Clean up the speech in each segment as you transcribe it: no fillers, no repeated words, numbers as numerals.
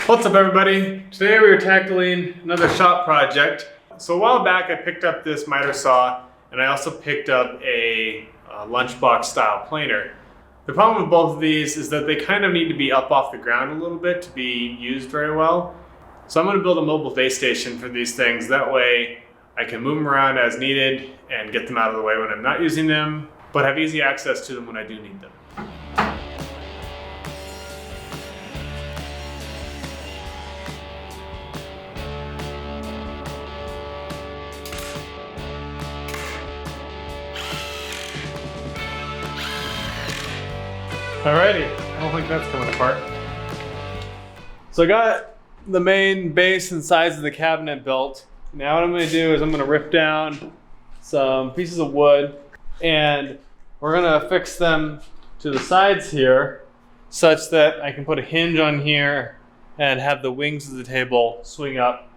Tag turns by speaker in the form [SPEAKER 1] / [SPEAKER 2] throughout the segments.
[SPEAKER 1] What's up everybody? Today we are tackling another shop project. So a while back I picked up this miter saw and I also picked up a lunchbox style planer. The problem with both of these is that they kind of need to be up off the ground a little bit to be used very well. So I'm going to build a mobile base station for these things. That way I can move them around as needed and get them out of the way when I'm not using them, but have easy access to them when I do need them. Alrighty, I don't think that's coming apart. So I got the main base and sides of the cabinet built. Now what I'm going to do is I'm going to rip down some pieces of wood and we're going to affix them to the sides here such that I can put a hinge on here and have the wings of the table swing up.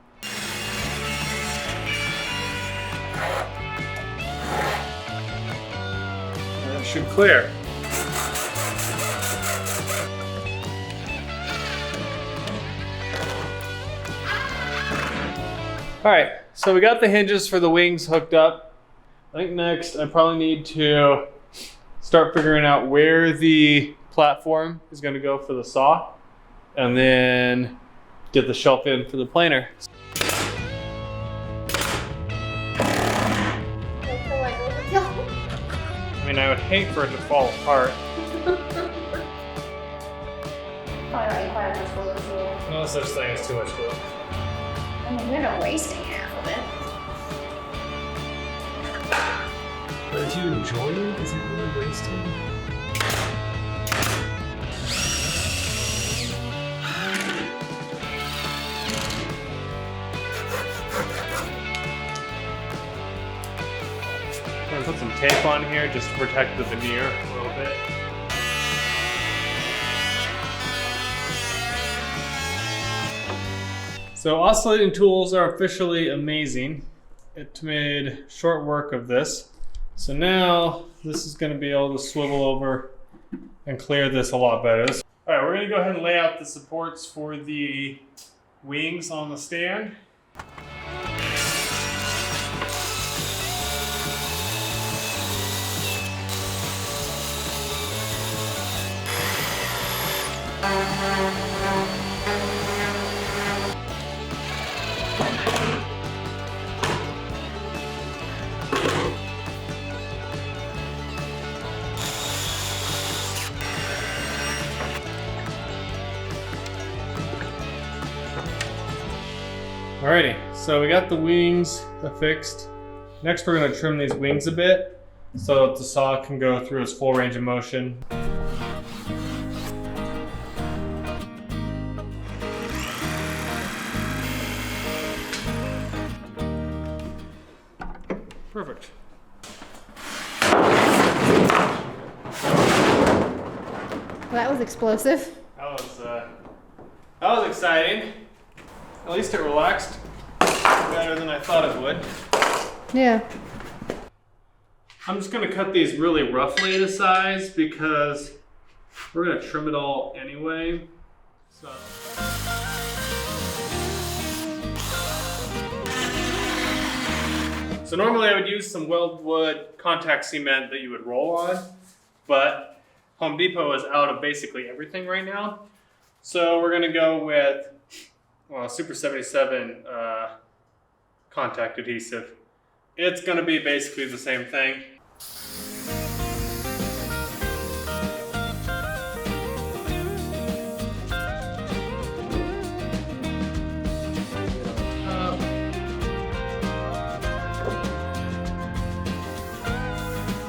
[SPEAKER 1] And it should clear. Alright, so we got the hinges for the wings hooked up. I think next I probably need to start figuring out where the platform is going to go for the saw and then get the shelf in for the planer. I mean, I would hate for it to fall apart. No such thing as too much glue.
[SPEAKER 2] I mean, we're not wasting half of it.
[SPEAKER 3] But if you enjoy it, is it really wasting?
[SPEAKER 1] I'm gonna put some tape on here just to protect the veneer a little bit. So oscillating tools are officially amazing. It made short work of this. So now this is going to be able to swivel over and clear this a lot better. All right, we're going to go ahead and lay out the supports for the wings on the stand. Alrighty, so we got the wings affixed. Next we're going to trim these wings a bit so that the saw can go through its full range of motion. Perfect.
[SPEAKER 2] Well, that was explosive.
[SPEAKER 1] That was exciting. At least it relaxed better than I thought it would.
[SPEAKER 2] Yeah.
[SPEAKER 1] I'm just going to cut these really roughly to size because we're going to trim it all anyway. So normally I would use some weld wood contact cement that you would roll on, but Home Depot is out of basically everything right now. So we're going to go with Super 77 contact adhesive. It's going to be basically the same thing.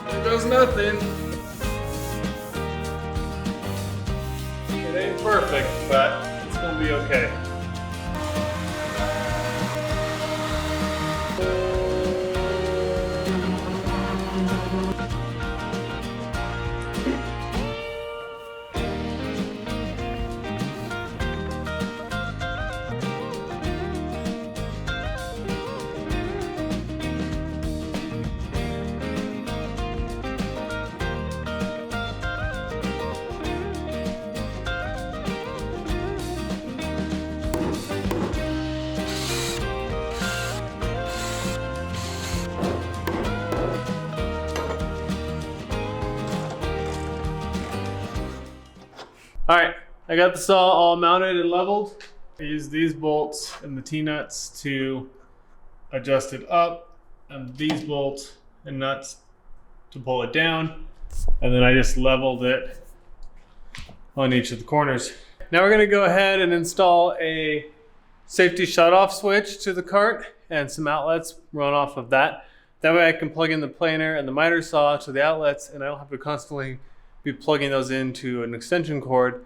[SPEAKER 1] There goes nothing. It ain't perfect, but it's going to be okay. All right, I got the saw all mounted and leveled. I use these bolts and the T-nuts to adjust it up, and these bolts and nuts to pull it down. And then I just leveled it on each of the corners. Now we're gonna go ahead and install a safety shutoff switch to the cart and some outlets run off of that. That way I can plug in the planer and the miter saw to the outlets, and I don't have to constantly be plugging those into an extension cord.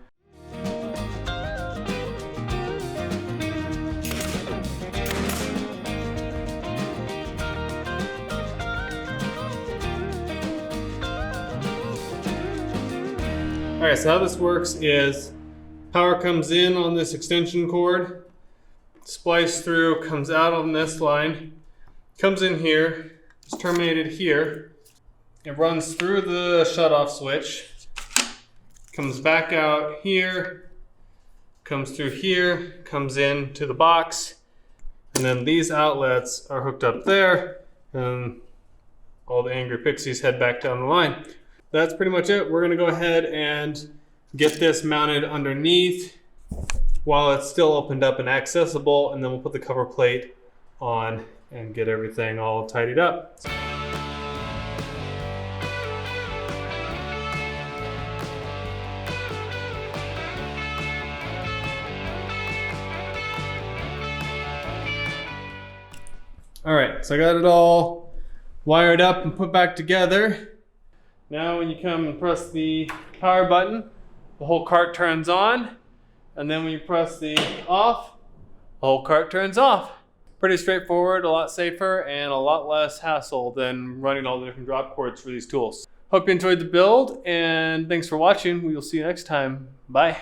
[SPEAKER 1] All right, so how this works is power comes in on this extension cord, splice through, comes out on this line, comes in here, is terminated here. It runs through the shutoff switch, comes back out here, comes through here, comes in to the box, and then these outlets are hooked up there, and all the angry pixies head back down the line. That's pretty much it. We're gonna go ahead and get this mounted underneath while it's still opened up and accessible, and then we'll put the cover plate on and get everything all tidied up. All right, so I got it all wired up and put back together. Now when you come and press the power button, the whole cart turns on. And then when you press the off, the whole cart turns off. Pretty straightforward, a lot safer, and a lot less hassle than running all the different drop cords for these tools. Hope you enjoyed the build, and thanks for watching. We will see you next time. Bye.